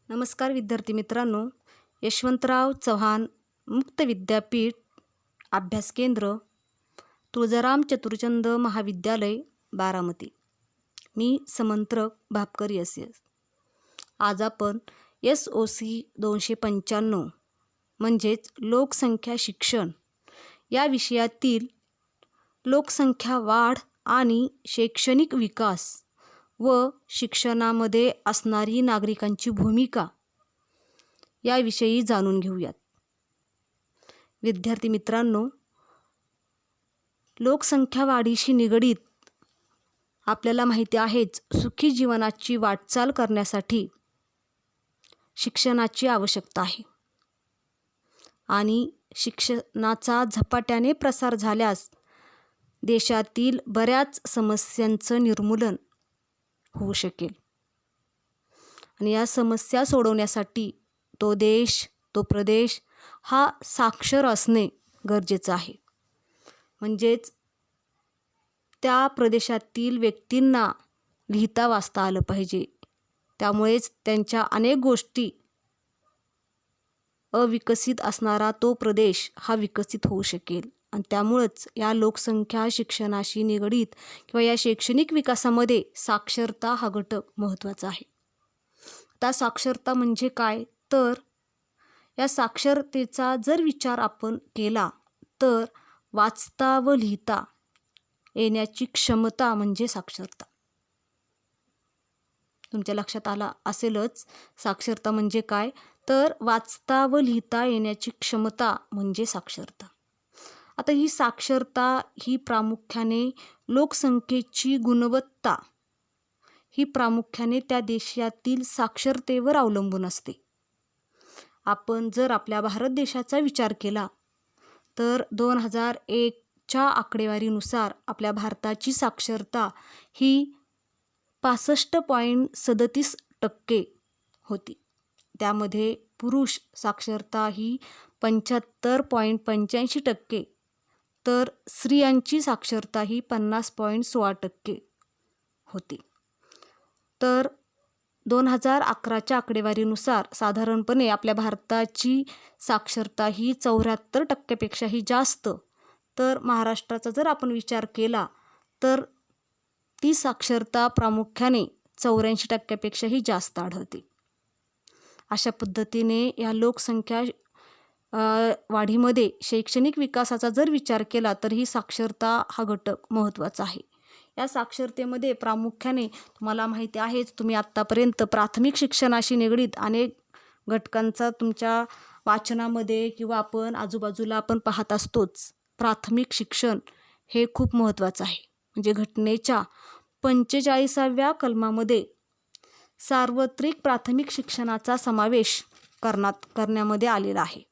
नमस्कार विद्यार्थी मित्रांनो, यशवंतराव चव्हाण मुक्त विद्यापीठ अभ्यास केंद्र, तुळजाराम चतुरचंद महाविद्यालय, बारामती. मी समंत्रक भापकर यस. आज आपण SOC 295 म्हणजेच लोकसंख्या शिक्षण या विषयातील लोकसंख्या वाढ आणि शैक्षणिक विकास व शिक्षणामध्ये असणारी नागरिकांची भूमिका याविषयी जाणून घेऊयात. विद्यार्थी मित्रांनो, लोकसंख्या वाढीशी निगडीत आपल्याला माहिती आहेच, सुखी जीवनाची वाटचाल करण्यासाठी शिक्षणाची आवश्यकता आहे आणि शिक्षणाचा झपाट्याने प्रसार झाल्यास देशातील बऱ्याच समस्यांचं निर्मूलन होऊ शकेल आणि या समस्या सोडवण्यासाठी तो देश, तो प्रदेश हा साक्षर असणे गरजेचं आहे. म्हणजेच त्या प्रदेशातील व्यक्तींना लिहिता वाचता आलं पाहिजे. त्यामुळेच त्यांच्या अनेक गोष्टी अविकसित असणारा तो प्रदेश हा विकसित होऊ शकेल आणि त्यामुळंच या लोकसंख्या शिक्षणाशी निगडीत किंवा या शैक्षणिक विकासामध्ये साक्षरता हा घटक महत्त्वाचा आहे. आता साक्षरता म्हणजे काय, तर या साक्षरतेचा जर विचार आपण केला तर वाचता व लिहिता येण्याची क्षमता म्हणजे साक्षरता. तुमच्या लक्षात आला असेलच, साक्षरता म्हणजे काय, तर वाचता व लिहिता येण्याची क्षमता म्हणजे साक्षरता. आता ही साक्षरता ही प्रामुख्याने लोकसंख्येची गुणवत्ता ही प्रामुख्याने त्या देशातील साक्षरतेवर अवलंबून असते. आपण जर आपल्या भारत देशाचा विचार केला तर 2001च्या आकडेवारीनुसार आपल्या भारताची साक्षरता ही 65.37% होती. त्यामध्ये पुरुष साक्षरता ही 75.85%, तर स्त्रियांची साक्षरता ही 50.16% होती. तर 2011च्या आकडेवारीनुसार साधारणपणे आपल्या भारताची साक्षरता ही 74%पेक्षाही जास्त, तर महाराष्ट्राचा जर आपण विचार केला तर ती साक्षरता प्रामुख्याने 84%पेक्षाही जास्त आढळते. अशा पद्धतीने या लोकसंख्या वाढीमध्ये शैक्षणिक विकासाचा जर विचार केला तर ही साक्षरता हा घटक महत्त्वाचा आहे. या साक्षरतेमध्ये प्रामुख्याने तुम्हाला माहिती आहेच, तुम्ही आत्तापर्यंत प्राथमिक शिक्षणाशी निगडीत अनेक घटकांचा तुमच्या वाचनामध्ये किंवा आपण आजूबाजूला आपण पाहत असतोच. प्राथमिक शिक्षण हे खूप महत्त्वाचं आहे. म्हणजे घटनेच्या 45व्या कलमामध्ये सार्वत्रिक प्राथमिक शिक्षणाचा समावेश करण्यामध्ये आलेला आहे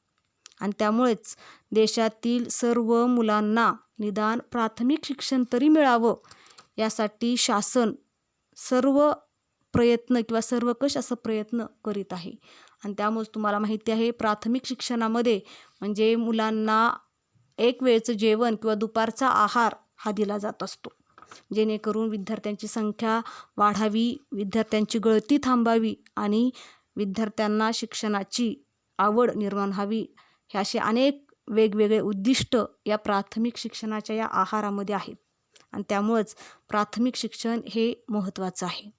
आणि त्यामुळेच देशातील सर्व मुलांना निदान प्राथमिक शिक्षण तरी मिळावं यासाठी शासन सर्व प्रयत्न किंवा सर्वकष असं प्रयत्न करीत आहे. आणि त्यामुळे तुम्हाला माहिती आहे, प्राथमिक शिक्षणामध्ये म्हणजे मुलांना एक वेळचं जेवण किंवा दुपारचा आहार हा दिला जात असतो, जेणेकरून विद्यार्थ्यांची संख्या वाढावी, विद्यार्थ्यांची गळती थांबावी आणि विद्यार्थ्यांना शिक्षणाची आवड निर्माण व्हावी. हे असे अनेक वेगवेगळे उद्दिष्ट या प्राथमिक शिक्षणाच्या या आहारामध्ये आहेत आणि त्यामुळंच प्राथमिक शिक्षण हे महत्त्वाचं आहे.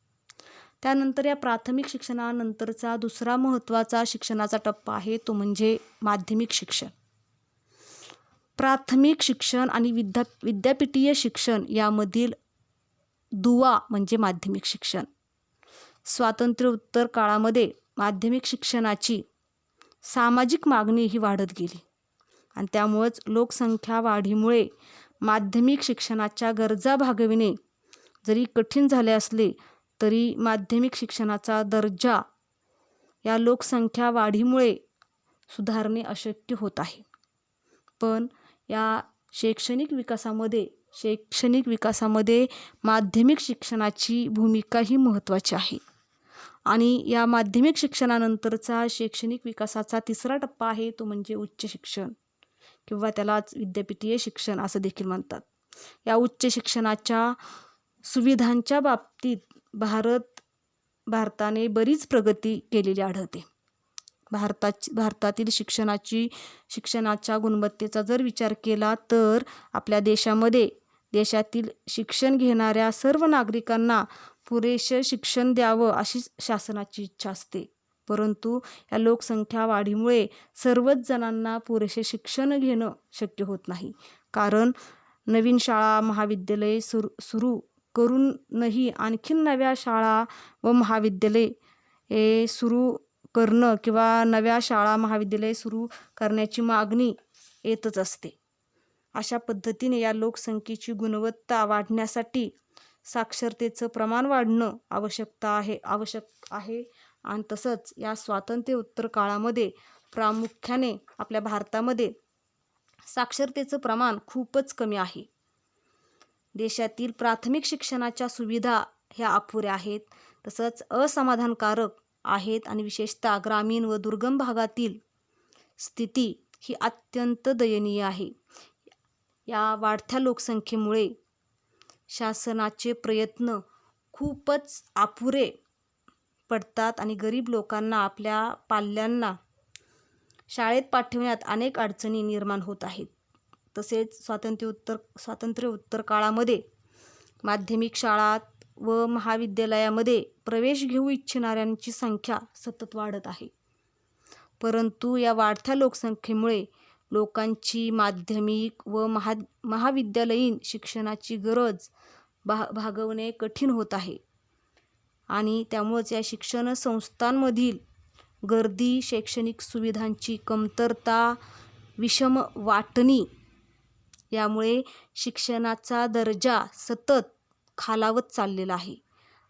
त्यानंतर या प्राथमिक शिक्षणानंतरचा दुसरा महत्त्वाचा शिक्षणाचा टप्पा आहे तो म्हणजे माध्यमिक शिक्षण. प्राथमिक शिक्षण आणि विद्यापीठीय शिक्षण यामधील दुवा म्हणजे माध्यमिक शिक्षण. स्वातंत्र्योत्तर काळामध्ये माध्यमिक शिक्षणाची सामाजिक मागणी ही वाढत गेली आणि त्यामुळेच लोकसंख्या वाढीमुळे माध्यमिक शिक्षणाच्या गरजा भागविणे जरी कठीण झाले असले तरी माध्यमिक शिक्षणाचा दर्जा या लोकसंख्या वाढीमुळे सुधारणे अशक्य होत आहे. पण या शैक्षणिक विकासामध्ये माध्यमिक शिक्षणाची भूमिका ही महत्त्वाची आहे आणि या माध्यमिक शिक्षणानंतरचा शैक्षणिक विकासाचा तिसरा टप्पा आहे तो म्हणजे उच्च शिक्षण किंवा त्यालाच विद्यापीठीय शिक्षण असं देखील म्हणतात. या उच्च शिक्षणाच्या सुविधांच्या बाबतीत भारत भारताने बरीच प्रगती केलेली आढळते. भारतातील शिक्षणाच्या गुणवत्तेचा जर विचार केला तर आपल्या देशातील शिक्षण घेणाऱ्या सर्व नागरिकांना पुरेसे शिक्षण द्यावं अशी शासनाची इच्छा असते. परंतु या लोकसंख्या वाढीमुळे सर्वच जणांना पुरेसे शिक्षण घेणं शक्य होत नाही. कारण नवीन शाळा महाविद्यालये सुरू करूनही आणखीन नव्या शाळा व महाविद्यालये सुरू करणं किंवा नव्या शाळा महाविद्यालये सुरू करण्याची मागणी येतच असते. अशा पद्धतीने या लोकसंख्येची गुणवत्ता वाढण्यासाठी साक्षरतेचं प्रमाण वाढणं आवश्यक आहे. आणि तसंच या स्वातंत्र्योत्तर काळामध्ये प्रामुख्याने आपल्या भारतामध्ये साक्षरतेचं प्रमाण खूपच कमी आहे. देशातील प्राथमिक शिक्षणाच्या सुविधा ह्या अपुऱ्या आहेत, तसंच असमाधानकारक आहेत आणि विशेषतः ग्रामीण व दुर्गम भागातील स्थिती ही अत्यंत दयनीय आहे. या वाढत्या लोकसंख्येमुळे शासनाचे प्रयत्न खूपच अपुरे पडतात आणि गरीब लोकांना आपल्या पाल्यांना शाळेत पाठविण्यात अनेक अडचणी निर्माण होत आहेत. तसेच स्वातंत्र्योत्तर काळामध्ये माध्यमिक शाळा व महाविद्यालयामध्ये प्रवेश घेऊ इच्छिणाऱ्यांची संख्या सतत वाढत आहे. परंतु या वाढत्या लोकसंख्येमुळे लोकांची माध्यमिक व महाविद्यालयीन शिक्षणाची गरज भागवणे कठीण होत आहे आणि त्यामुळेच या शिक्षण संस्थांमधील गर्दी, शैक्षणिक सुविधांची कमतरता, विषम वाटणी यामुळे शिक्षणाचा दर्जा सतत खालावत चाललेला आहे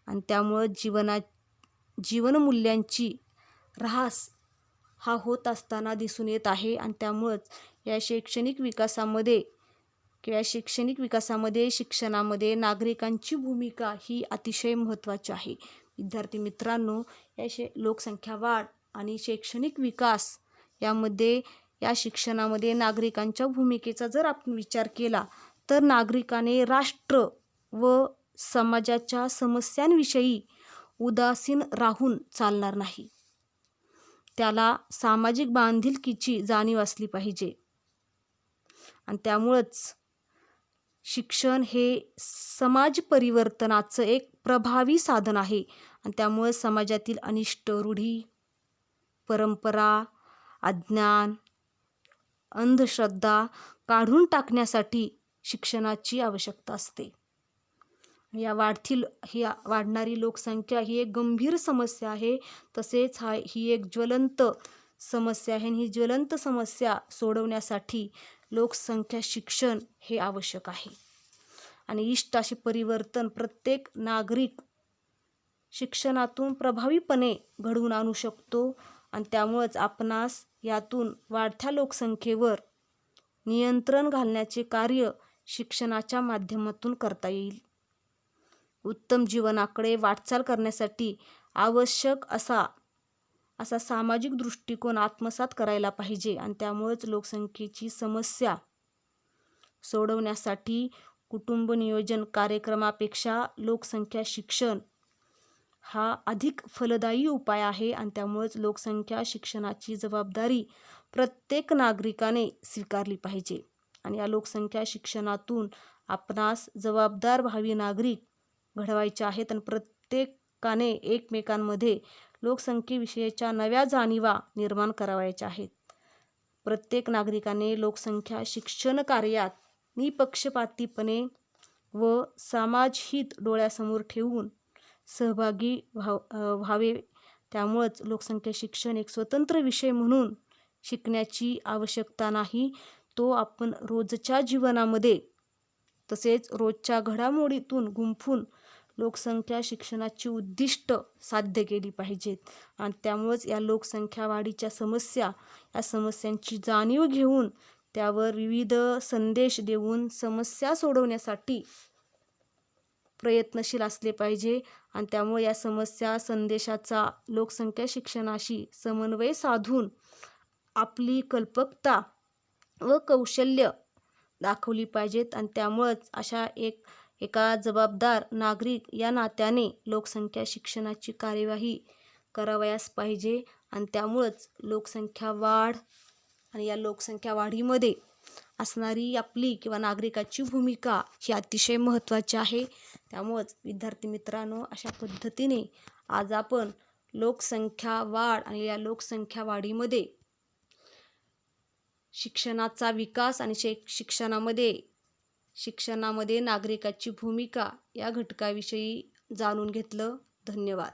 आणि त्यामुळं जीवनमूल्यांची ऱ्हास हा होत असताना दिसून येत आहे. आणि त्यामुळंच या शैक्षणिक विकासामध्ये शिक्षणामध्ये नागरिकांची भूमिका ही अतिशय महत्त्वाची आहे. विद्यार्थी मित्रांनो, लोकसंख्या वाढ आणि शैक्षणिक विकास यामध्ये या शिक्षणामध्ये नागरिकांच्या भूमिकेचा जर आपण विचार केला तर नागरिकाने राष्ट्र व समाजाच्या समस्यांविषयी उदासीन राहून चालणार नाही. त्याला सामाजिक बांधिलकीची जाणीव असली पाहिजे आणि त्यामुळंच शिक्षण हे समाज परिवर्तनाचं एक प्रभावी साधन आहे आणि त्यामुळे समाजातील अनिष्ट रूढी, परंपरा, अज्ञान, अंधश्रद्धा काढून टाकण्यासाठी शिक्षणाची आवश्यकता असते. ही वाढणारी लोकसंख्या ही एक गंभीर समस्या आहे. तसेच ही एक ज्वलंत समस्या आहे आणि ही ज्वलंत समस्या सोडवण्यासाठी लोकसंख्या शिक्षण हे आवश्यक आहे आणि इष्ट असे परिवर्तन प्रत्येक नागरिक शिक्षणातून प्रभावीपणे घडवून आणू शकतो आणि त्यामुळेच आपणास यातून वाढत्या लोकसंख्येवर नियंत्रण घालण्याचे कार्य शिक्षणाच्या माध्यमातून करता येईल. उत्तम जीवनाकडे वाटचाल करण्यासाठी आवश्यक असा सामाजिक दृष्टिकोन आत्मसात करायला पाहिजे आणि त्यामुळेच लोकसंख्येची समस्या सोडवण्यासाठी कुटुंब नियोजन कार्यक्रमापेक्षा लोकसंख्या शिक्षण हा अधिक फलदायी उपाय आहे आणि त्यामुळेच लोकसंख्या शिक्षणाची जबाबदारी प्रत्येक नागरिकाने स्वीकारली पाहिजे आणि या लोकसंख्या शिक्षणातून आपणास जबाबदार भावी नागरिक घडवायचे आहेत आणि प्रत्येकाने एकमेकांमध्ये लोकसंख्येविषयीच्या नव्या जाणीवा निर्माण करावयाच्या आहेत. प्रत्येक नागरिकाने लोकसंख्या शिक्षण कार्यात निपक्षपातीपणे व समाजहित डोळ्यासमोर ठेवून सहभागी व्हावे. त्यामुळेच लोकसंख्या शिक्षण एक स्वतंत्र विषय म्हणून शिकण्याची आवश्यकता नाही, तो आपण रोजच्या जीवनामध्ये तसेच रोजच्या घडामोडीतून गुंफून लोकसंख्या शिक्षणाची उद्दिष्ट साध्य केली पाहिजेत आणि त्यामुळेच या लोकसंख्या वाढीच्या या समस्यांची जाणीव घेऊन त्यावर विविध संदेश देऊन समस्या सोडवण्यासाठी प्रयत्नशील असले पाहिजे आणि त्यामुळे या संदेशाचा लोकसंख्या शिक्षणाशी समन्वय साधून आपली कल्पकता व कौशल्य दाखवली पाहिजेत आणि त्यामुळेच अशा एक एका जबाबदार नागरिक या नात्याने लोकसंख्या शिक्षणाची कार्यवाही करावयास पाहिजे आणि त्यामुळंच लोकसंख्या वाढ आणि या लोकसंख्या वाढीमध्ये असणारी आपली किंवा नागरिकाची भूमिका ही अतिशय महत्त्वाची आहे. त्यामुळंच विद्यार्थी मित्रांनो, अशा पद्धतीने आज आपण लोकसंख्या वाढ आणि या लोकसंख्या वाढीमध्ये शिक्षणाचा विकास आणि शिक्षणामध्ये नागरिकाची भूमिका या घटकाविषयी जाणून घेतलं. धन्यवाद.